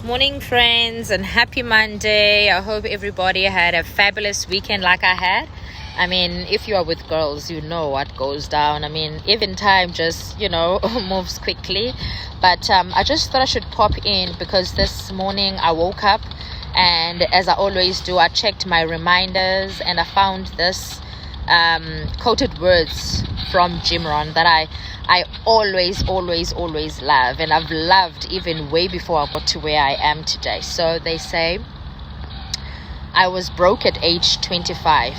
Morning, friends, and happy Monday. I hope everybody had a fabulous weekend like I had. I mean, if you are with girls, you know what goes down. I mean, even time just, moves quickly. But I just thought I should pop in because this morning I woke up and, as I always do, I checked my reminders and I found this quoted words from Jim Rohn that I always love, and I've loved even way before I got to where I am today. So they say, I was broke at age 25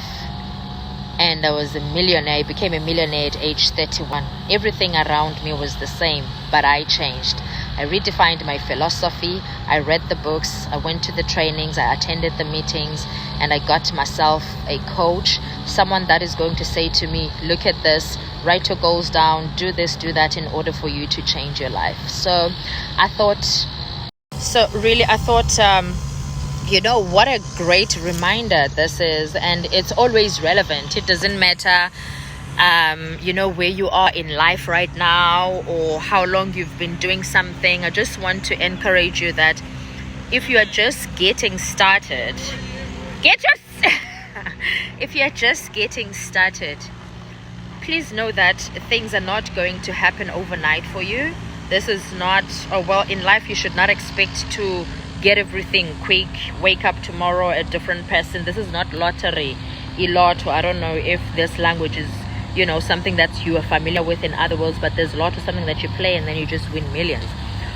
and I was a millionaire. I became a millionaire at age 31. Everything around me was the same, but I changed. I redefined my philosophy. I read the books. I went to the trainings. I attended the meetings, and I got myself a coach, someone that is going to say to me, look at this, write your goals down, do this, do that in order for you to change your life. So I thought, what a great reminder this is, and it's always relevant. It doesn't matter where you are in life right now or how long you've been doing something. I just want to encourage you that if you are just getting started, if you are just getting started, please know that things are not going to happen overnight for you. This is not, in life you should not expect to get everything quick, wake up tomorrow a different person. This is not lottery, lotto. I don't know if this language is something that you are familiar with in other words, but there's lotto, something that you play and then you just win millions.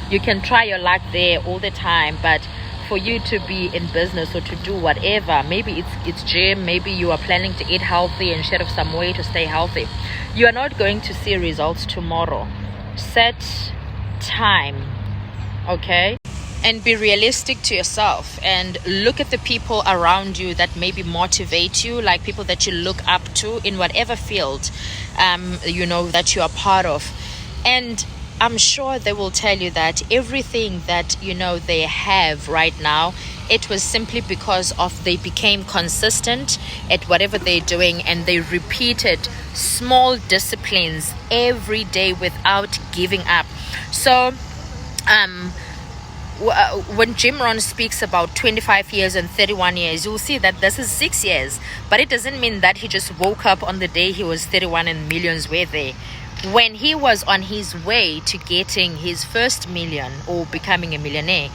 You can try your luck there all the time, but for you to be in business or to do whatever, maybe it's gym, maybe you are planning to eat healthy and shed off some weight to stay healthy, you are not going to see results tomorrow. Set time, okay? And be realistic to yourself and look at the people around you that maybe motivate you, like people that you look up to in whatever field that you are part of. And I'm sure they will tell you that everything that they have right now, it was simply because of they became consistent at whatever they're doing, and they repeated small disciplines every day without giving up. So when Jim Rohn speaks about 25 years and 31 years, you'll see that this is 6 years. But it doesn't mean that he just woke up on the day he was 31 and millions were there. When he was on his way to getting his first million or becoming a millionaire,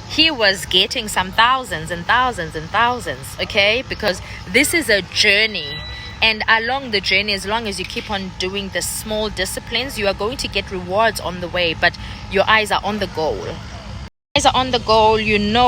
he was getting some thousands and thousands and thousands, okay? Because this is a journey. And along the journey, as long as you keep on doing the small disciplines, you are going to get rewards on the way, but your eyes are on the goal. Are on the goal,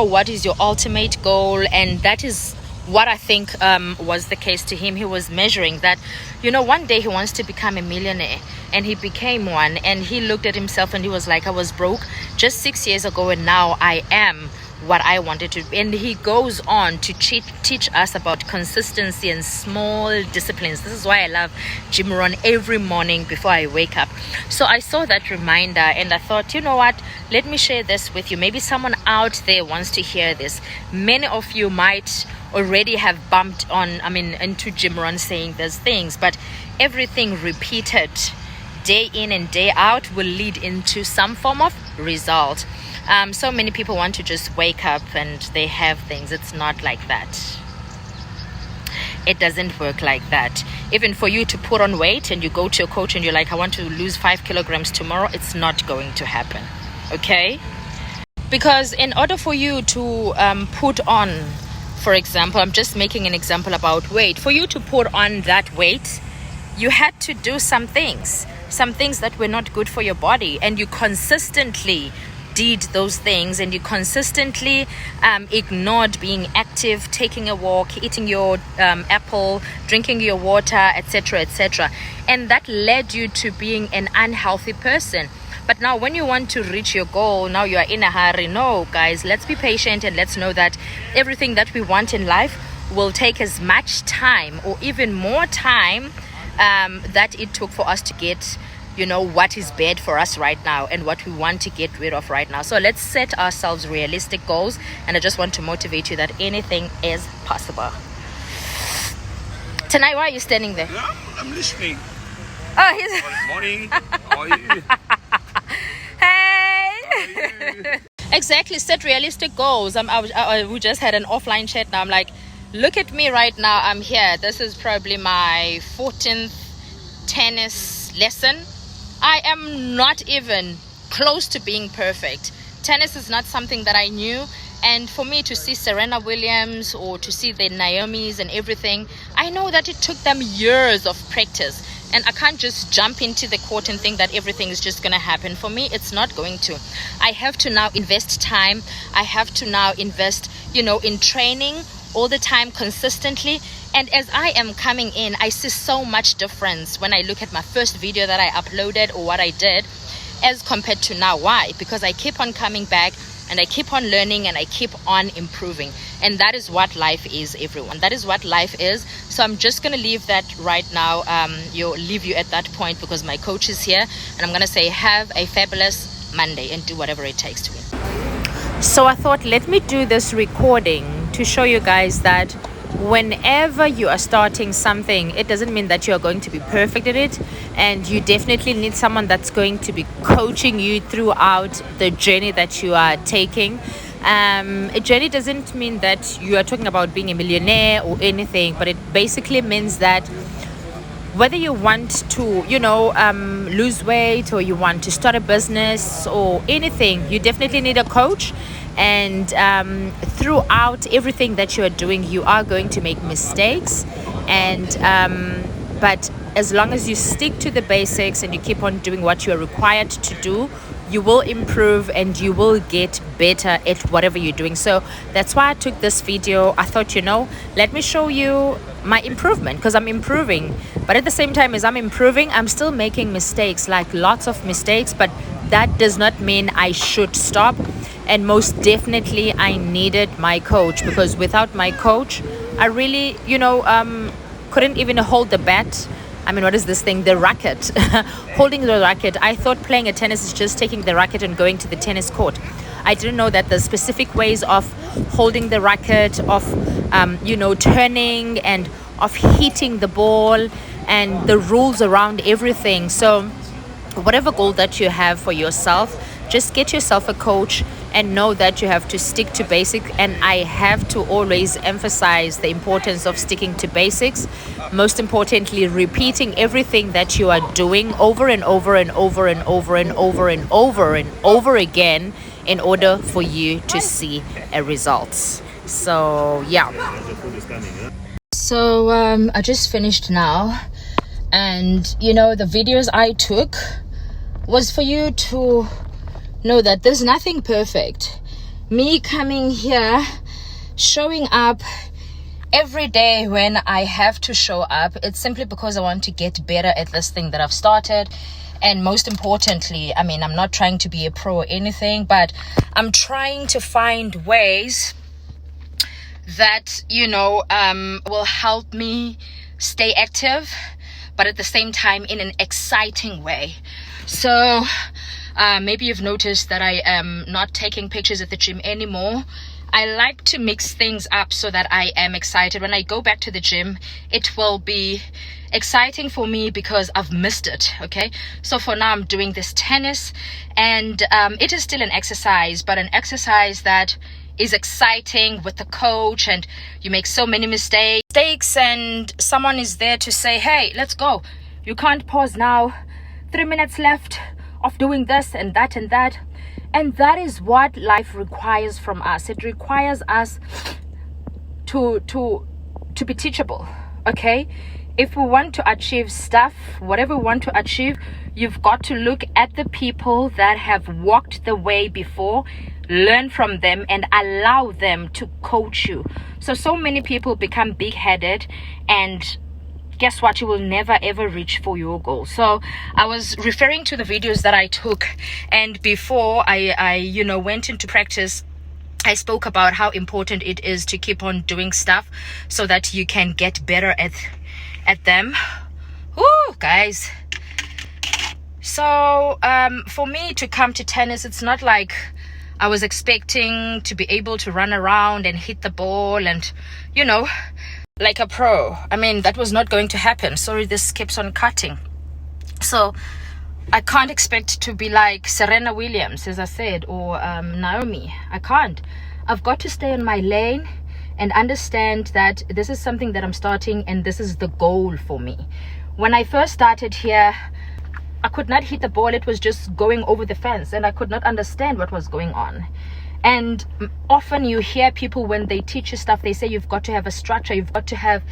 what is your ultimate goal, and that is what I think was the case to him. He was measuring that, one day he wants to become a millionaire, and he became one, and he looked at himself and he was like, I was broke just 6 years ago and now I am what I wanted to. And he goes on to teach us about consistency and small disciplines. This is why I love Jim Rohn every morning before I wake up. So I saw that reminder and I thought, let me share this with you. Maybe someone out there wants to hear this. Many of you might already have bumped into Jim Rohn saying those things, but everything repeated day in and day out will lead into some form of result. So many people want to just wake up and they have things. It's not like that. It doesn't work like that. Even for you to put on weight and you go to a coach and you're like, I want to lose 5 kilograms tomorrow, it's not going to happen. Okay? Because in order for you to put on, for example, I'm just making an example about weight. For you to put on that weight, you had to do some things that were not good for your body, and you consistently did those things, and you consistently ignored being active, taking a walk, eating your apple, drinking your water, etc., and that led you to being an unhealthy person. But now when you want to reach your goal, now you are in a hurry. No, guys, let's be patient and let's know that everything that we want in life will take as much time or even more time that it took for us to get what is bad for us right now and what we want to get rid of right now. So let's set ourselves realistic goals, and I just want to motivate you that anything is possible. Tonight, why are you standing there? Yeah, I'm listening. Oh, he's... Good morning. How are you? Hey! How are you? Exactly, set realistic goals. We just had an offline chat now. I'm like, look at me right now. I'm here. This is probably my 14th tennis lesson. I am not even close to being perfect. Tennis is not something that I knew. And for me to see Serena Williams or to see the Naomis and everything, I know that it took them years of practice. And I can't just jump into the court and think that everything is just going to happen. For me, it's not going to. I have to now invest time. I have to now invest, in training all the time consistently. And as I am coming in, I see so much difference when I look at my first video that I uploaded or what I did as compared to now. Why? Because I keep on coming back and I keep on learning and I keep on improving. And that is what life is, everyone. That is what life is. So I'm just going to leave that right now. Leave you at that point because my coach is here. And I'm going to say, have a fabulous Monday and do whatever it takes to win. So I thought, let me do this recording to show you guys that whenever you are starting something, it doesn't mean that you are going to be perfect at it, and you definitely need someone that's going to be coaching you throughout the journey that you are taking. A journey doesn't mean that you are talking about being a millionaire or anything, but it basically means that whether you want to lose weight or you want to start a business or anything, you definitely need a coach. And throughout everything that you are doing, you are going to make mistakes, but as long as you stick to the basics and you keep on doing what you are required to do, you will improve and you will get better at whatever you're doing. So that's why I took this video. I thought, let me show you my improvement, because I'm improving, but at the same time as I'm improving, I'm still making mistakes, like lots of mistakes, but that does not mean I should stop. And most definitely I needed my coach, because without my coach, I really, couldn't even hold the bat. I mean, what is this thing? The racket. Holding the racket. I thought playing a tennis is just taking the racket and going to the tennis court. I didn't know that the specific ways of holding the racket, of, turning and of hitting the ball and the rules around everything. So whatever goal that you have for yourself, just get yourself a coach and know that you have to stick to basics. And I have to always emphasize the importance of sticking to basics. Most importantly, repeating everything that you are doing over and over and over and over and over and over and over again in order for you to see a result. So yeah. So I just finished now, and the videos I took was for you to know that there's nothing perfect. Me coming here, showing up every day when I have to show up, it's simply because I want to get better at this thing that I've started. And most importantly, I'm not trying to be a pro or anything, but I'm trying to find ways that will help me stay active, but at the same time in an exciting way. So maybe you've noticed that I am not taking pictures at the gym anymore. I like to mix things up so that I am excited. When I go back to the gym, it will be exciting for me because I've missed it. Okay, so for now I'm doing this tennis, and it is still an exercise, but an exercise that is exciting with the coach, and you make so many mistakes and someone is there to say, hey, let's go, you can't pause now, 3 minutes left of doing this and that and that. And that is what life requires from us. It requires us to be teachable. Okay, if we want to achieve stuff, whatever we want to achieve, you've got to look at the people that have walked the way before, learn from them, and allow them to coach you. So many people become big-headed, and guess what? You will never ever reach for your goal. So I was referring to the videos that I took, and before I went into practice, I spoke about how important it is to keep on doing stuff so that you can get better at them. Woo, guys. So for me to come to tennis, it's not like I was expecting to be able to run around and hit the ball and like a pro. That was not going to happen. Sorry, this keeps on cutting. So I can't expect to be like Serena Williams, as I said, or Naomi. I can't. I've got to stay in my lane and understand that this is something that I'm starting and this is the goal for me. When I first started here, I could not hit the ball. It was just going over the fence and I could not understand what was going on. And often you hear people when they teach you stuff, they say you've got to have a structure, you've got to have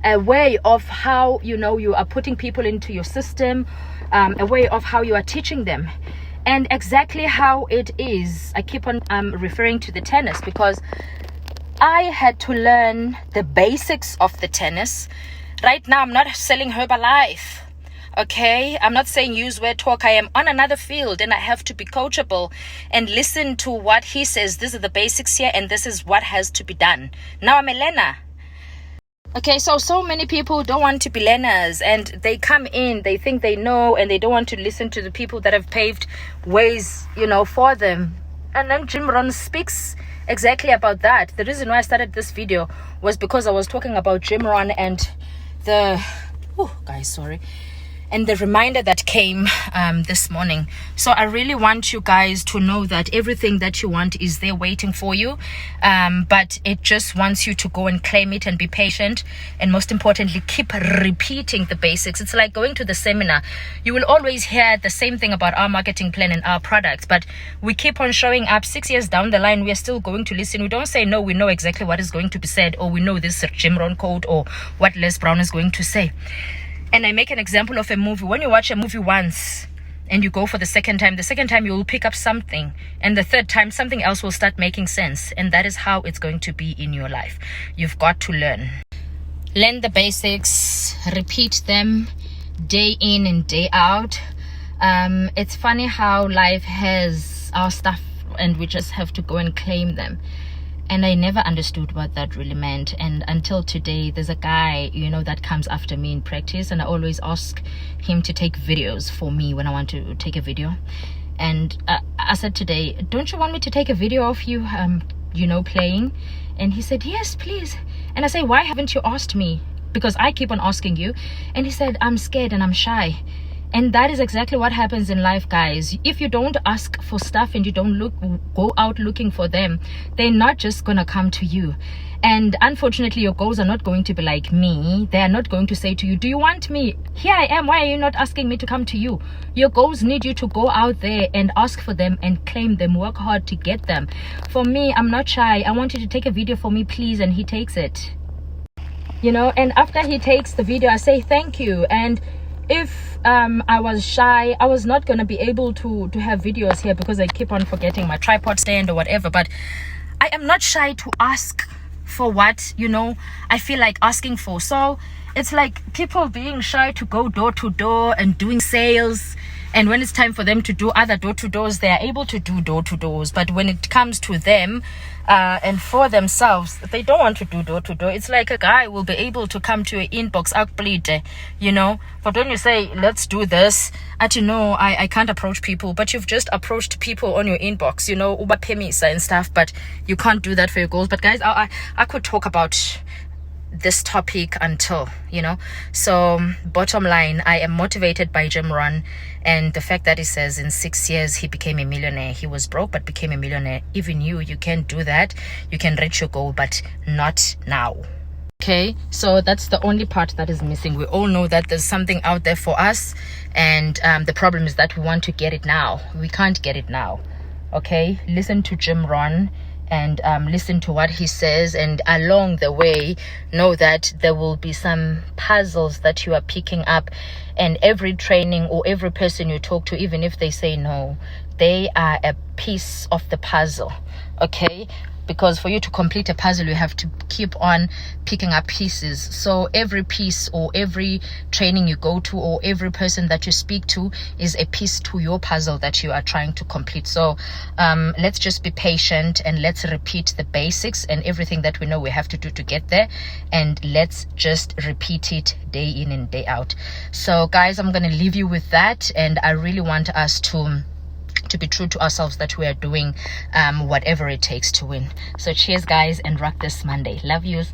a way of how, you know, you are putting people into your system, a way of how you are teaching them. And exactly how it is, I keep on referring to the tennis, because I had to learn the basics of the tennis. Right now, I'm not selling Herbalife. Okay, I'm not saying use word talk. I am on another field and I have to be coachable and listen to what he says. These are the basics here and this is what has to be done. Now I'm a learner. Okay, so many people don't want to be learners and they come in, they think they know and they don't want to listen to the people that have paved ways, you know, for them. And then Jim Rohn speaks exactly about that. The reason why I started this video was because I was talking about Jim Rohn and the reminder that came this morning. So I really want you guys to know that everything that you want is there waiting for you, but it just wants you to go and claim it and be patient, and most importantly keep repeating the basics. It's like going to the seminar. You will always hear the same thing about our marketing plan and our products, but we keep on showing up. 6 years down the line we are still going to listen. We don't say no, we know exactly what is going to be said, or we know this Jim Rohn code or what Les Brown is going to say. And I make an example of a movie. When you watch a movie once and you go for the second time you will pick up something, and the third time something else will start making sense. And that is how it's going to be in your life. You've got to learn the basics, repeat them day in and day out. It's funny how life has our stuff and we just have to go and claim them. And I never understood what that really meant. And until today, there's a guy, you know, that comes after me in practice. And I always ask him to take videos for me when I want to take a video. And I said today, don't you want me to take a video of you, you know, playing? And he said, yes, please. And I say, why haven't you asked me? Because I keep on asking you. And he said, I'm scared and I'm shy. And that is exactly what happens in life, guys. If you don't ask for stuff and you don't go out looking for them, they're not just gonna come to you. And unfortunately, your goals are not going to be like me. They are not going to say to you, do you want me? Here I am. Why are you not asking me to come to you? Your goals need you to go out there and ask for them and claim them, work hard to get them. For me, I'm not shy. I want you to take a video for me, please. And he takes it, you know. And after he takes the video, I say thank you. And if I was shy, I was not going to be able to have videos here because I keep on forgetting my tripod stand or whatever. But I am not shy to ask for what, you know, I feel like asking for. So it's like people being shy to go door to door and doing sales. And when it's time for them to do other door-to-doors, they are able to do door-to-doors. But when it comes to them and for themselves, they don't want to do door-to-door. It's like a guy will be able to come to your inbox, you know. But when you say, let's do this, I can't approach people. But you've just approached people on your inbox, you know, Uber Pemisa and stuff. But you can't do that for your goals. But guys, I could talk about this topic until, you know. So bottom line, I am motivated by Jim Rohn and the fact that he says in 6 years he became a millionaire. He was broke but became a millionaire. Even you can do that. You can reach your goal, but not now. Okay, so that's the only part that is missing. We all know that there's something out there for us, and the problem is that we want to get it now. We can't get it now. Okay, listen to Jim Rohn and listen to what he says, and along the way know that there will be some puzzles that you are picking up, and every training or every person you talk to, even if they say no, they are a piece of the puzzle. Okay, because for you to complete a puzzle, you have to keep on picking up pieces. So every piece or every training you go to or every person that you speak to is a piece to your puzzle that you are trying to complete. So let's just be patient and let's repeat the basics and everything that we know we have to do to get there, and let's just repeat it day in and day out. So guys, I'm going to leave you with that, and I really want us to be true to ourselves, that we are doing whatever it takes to win. So cheers guys, and rock this Monday. Love yous.